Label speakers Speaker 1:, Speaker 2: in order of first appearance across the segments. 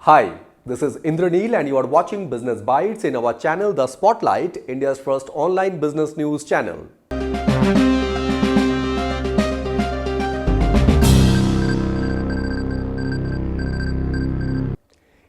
Speaker 1: Hi, this is Indraneel and you are watching Business Bites in our channel The Spotlight, India's first online business news channel.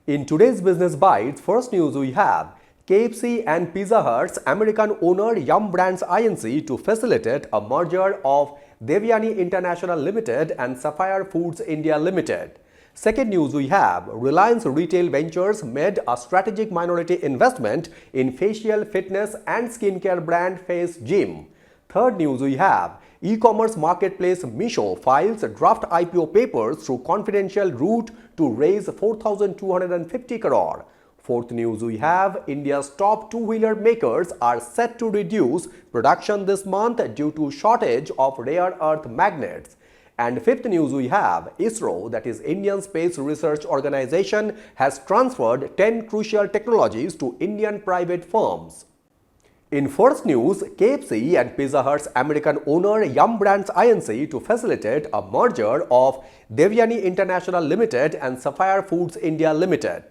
Speaker 1: In today's Business Bites, first news we have KFC and Pizza Hut's American owner Yum Brands Inc. to facilitate a merger of Devyani International Limited and Sapphire Foods India Limited. Second news we have Reliance Retail Ventures made a strategic minority investment in facial fitness and skincare brand Face Gym. Third news we have e-commerce marketplace Meesho files draft IPO papers through confidential route to raise 4,250 crore. Fourth news we have India's top two-wheeler makers are set to reduce production this month due to shortage of rare earth magnets. And fifth news we have ISRO, that is Indian Space Research Organization, has transferred 10 crucial technologies to Indian private firms. In first news, KFC and Pizza Hut's American owner Yum Brands Inc. to facilitate a merger of Devyani International Limited and Sapphire Foods India Limited.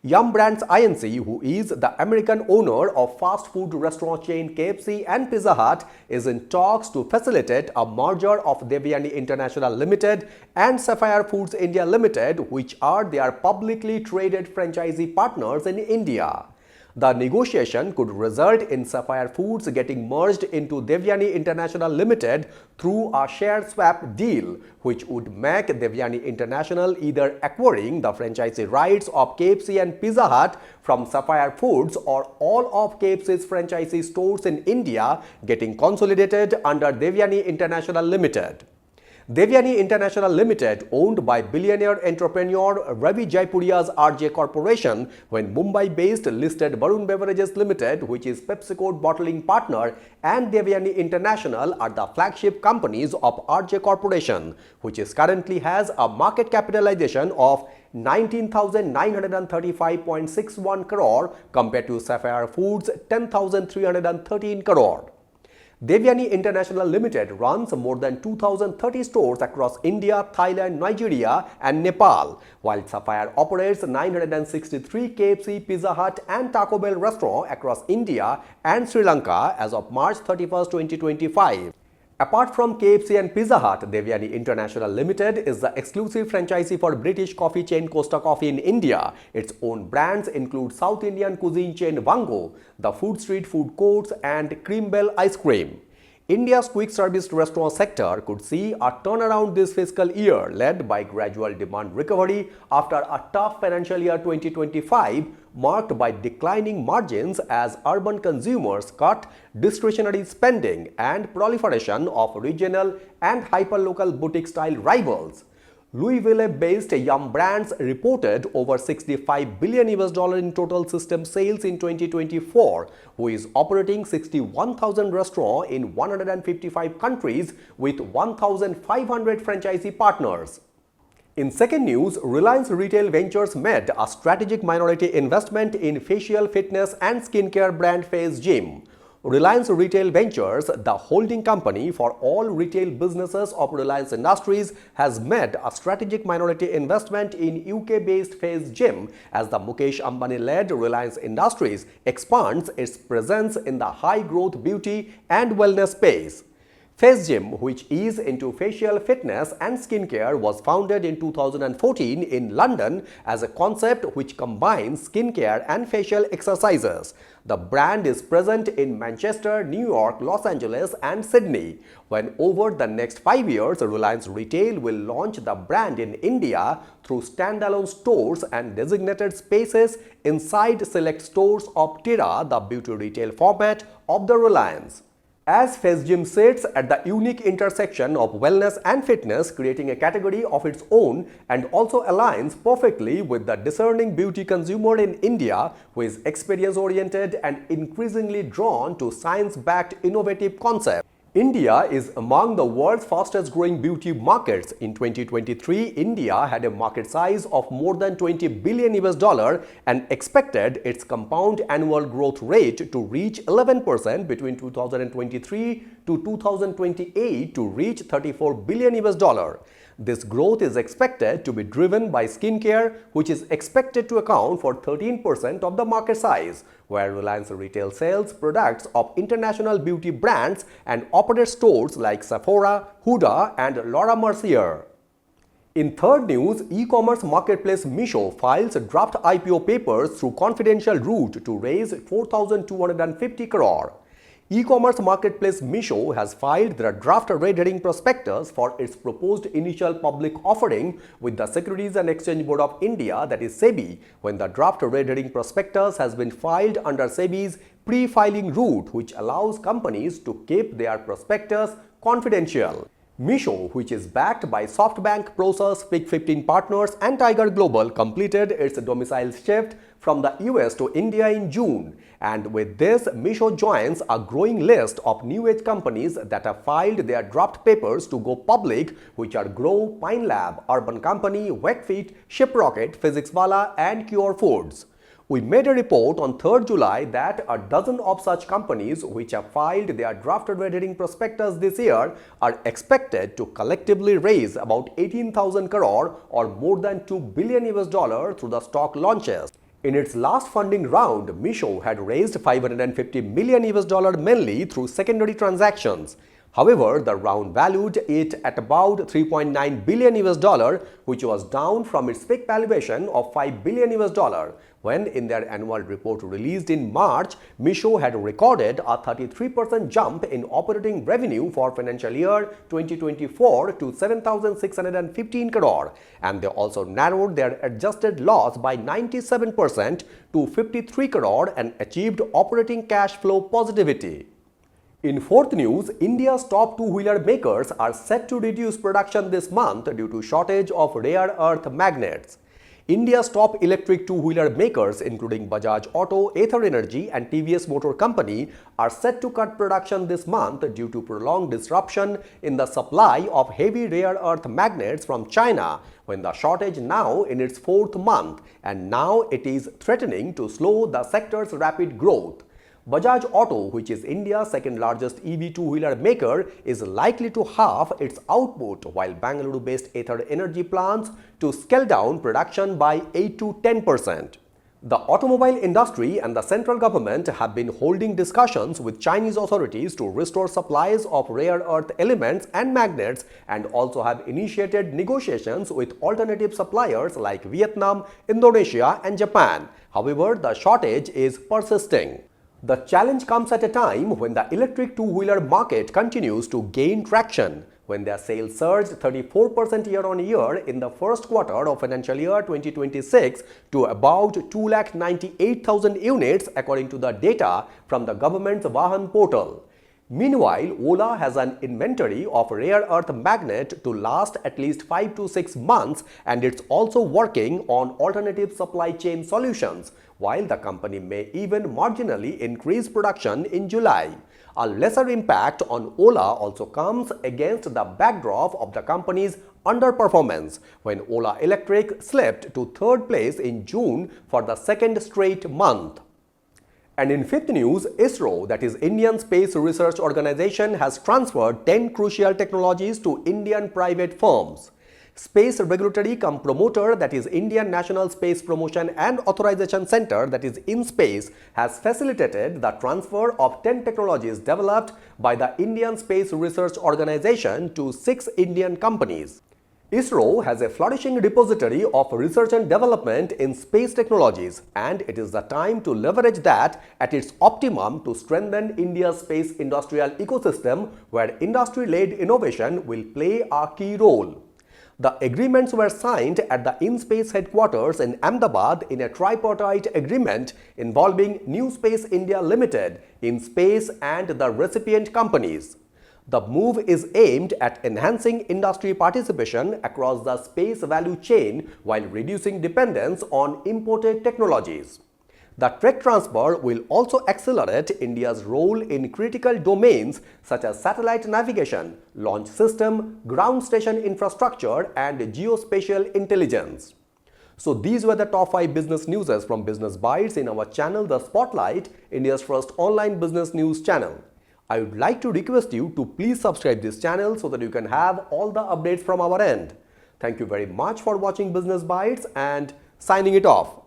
Speaker 1: Yum Brands Inc., who is the American owner of fast food restaurant chain KFC and Pizza Hut, is in talks to facilitate a merger of Devyani International Limited and Sapphire Foods India Limited, which are their publicly traded franchisee partners in India. The negotiation could result in Sapphire Foods getting merged into Devyani International Limited through a share swap deal, which would make Devyani International either acquiring the franchisee rights of KFC and Pizza Hut from Sapphire Foods or all of KFC's franchisee stores in India getting consolidated under Devyani International Limited. Devyani International Limited, owned by billionaire entrepreneur Ravi Jaipuria's RJ Corporation, when Mumbai-based listed Varun Beverages Limited, which is PepsiCo bottling partner, and Devyani International are the flagship companies of RJ Corporation, which currently has a market capitalization of 19,935.61 crore compared to Sapphire Foods' 10,313 crore. Devyani International Limited runs more than 2,030 stores across India, Thailand, Nigeria and Nepal, while Sapphire operates 963 KFC, Pizza Hut and Taco Bell restaurants across India and Sri Lanka as of March 31, 2025. Apart from KFC and Pizza Hut, Devyani International Limited is the exclusive franchisee for British coffee chain Costa Coffee in India. Its own brands include South Indian cuisine chain Vango, the Food Street Food Courts and Cream Bell Ice Cream. India's quick service restaurant sector could see a turnaround this fiscal year, led by gradual demand recovery after a tough financial year 2025 marked by declining margins as urban consumers cut discretionary spending and proliferation of regional and hyperlocal boutique-style rivals. Louisville-based Yum Brands reported over $65 billion in total system sales in 2024, who is operating 61,000 restaurants in 155 countries with 1,500 franchisee partners. In second news, Reliance Retail Ventures made a strategic minority investment in facial fitness and skincare brand Face Gym. Reliance Retail Ventures, the holding company for all retail businesses of Reliance Industries, has made a strategic minority investment in UK-based Face Gym as the Mukesh Ambani-led Reliance Industries expands its presence in the high-growth beauty and wellness space. Face Gym, which is into facial fitness and skincare, was founded in 2014 in London as a concept which combines skincare and facial exercises. The brand is present in Manchester, New York, Los Angeles and Sydney. When over the next 5 years, Reliance Retail will launch the brand in India through standalone stores and designated spaces inside select stores of Tira, the beauty retail format of the Reliance. As Face Gym sits at the unique intersection of wellness and fitness, creating a category of its own and also aligns perfectly with the discerning beauty consumer in India who is experience-oriented and increasingly drawn to science-backed innovative concepts. India is among the world's fastest growing beauty markets. In 2023, India had a market size of more than $20 billion and expected its compound annual growth rate to reach 11% between 2023 to 2028 to reach $34 billion. This growth is expected to be driven by skincare, which is expected to account for 13% of the market size, where Reliance Retail sells products of international beauty brands and operates stores like Sapphire, Huda, and Laura Mercier. In third news, e-commerce marketplace Meesho files draft IPO papers through confidential route to raise 4,250 crore. E-commerce marketplace Meesho has filed their draft red herring prospectus for its proposed initial public offering with the Securities and Exchange Board of India, that is SEBI, when the draft red herring prospectus has been filed under SEBI's pre-filing route, which allows companies to keep their prospectus confidential. Meesho, which is backed by SoftBank, Prosus, Pick 15 Partners and Tiger Global, completed its domicile shift from the US to India in June. And with this, Meesho joins a growing list of new age companies that have filed their draft papers to go public, which are Grow, Pine Lab, Urban Company, Wakefeet, Shiprocket, PhysicsWallah and Cure Foods. We made a report on 3rd July that a dozen of such companies which have filed their drafted red herring prospectus this year are expected to collectively raise about 18,000 crore or more than $2 billion through the stock launches. In its last funding round, Meesho had raised $550 million mainly through secondary transactions. However, the round valued it at about $3.9 billion, which was down from its peak valuation of $5 billion, when in their annual report released in March, Meesho had recorded a 33% jump in operating revenue for financial year 2024 to 7,615 crore, and they also narrowed their adjusted loss by 97% to 53 crore and achieved operating cash flow positivity. In fourth news, India's top two-wheeler makers are set to reduce production this month due to shortage of rare earth magnets. India's top electric two-wheeler makers, including Bajaj Auto, Ather Energy and TVS Motor Company, are set to cut production this month due to prolonged disruption in the supply of heavy rare earth magnets from China, when the shortage now in its fourth month, and now it is threatening to slow the sector's rapid growth. Bajaj Auto, which is India's second largest EV two-wheeler maker, is likely to halve its output, while Bangalore-based Ather Energy plans to scale down production by 8 to 10%. The automobile industry and the central government have been holding discussions with Chinese authorities to restore supplies of rare earth elements and magnets, and also have initiated negotiations with alternative suppliers like Vietnam, Indonesia and Japan. However, the shortage is persisting. The challenge comes at a time when the electric two-wheeler market continues to gain traction, when their sales surged 34% year-on-year in the first quarter of financial year 2026 to about 298,000 units according to the data from the government's Vahan portal. Meanwhile, Ola has an inventory of rare earth magnet to last at least 5 to 6 months, and it's also working on alternative supply chain solutions, while the company may even marginally increase production in July. A lesser impact on Ola also comes against the backdrop of the company's underperformance, when Ola Electric slipped to third place in June for the second straight month. And in fifth news, ISRO, that is Indian Space Research Organization, has transferred 10 crucial technologies to Indian private firms. Space Regulatory cum Promoter, that is Indian National Space Promotion and Authorization Center, that is InSpace, has facilitated the transfer of 10 technologies developed by the Indian Space Research Organization to 6 Indian companies. ISRO has a flourishing repository of research and development in space technologies, and it is the time to leverage that at its optimum to strengthen India's space industrial ecosystem, where industry-led innovation will play a key role. The agreements were signed at the InSpace headquarters in Ahmedabad in a tripartite agreement involving New Space India Limited, InSpace and the recipient companies. The move is aimed at enhancing industry participation across the space value chain while reducing dependence on imported technologies. The tech transfer will also accelerate India's role in critical domains such as satellite navigation, launch system, ground station infrastructure, and geospatial intelligence. So these were the top 5 business newses from Business Bytes in our channel The Spotlight, India's first online business news channel. I would like to request you to please subscribe this channel so that you can have all the updates from our end. Thank you very much for watching Business Bites and signing it off.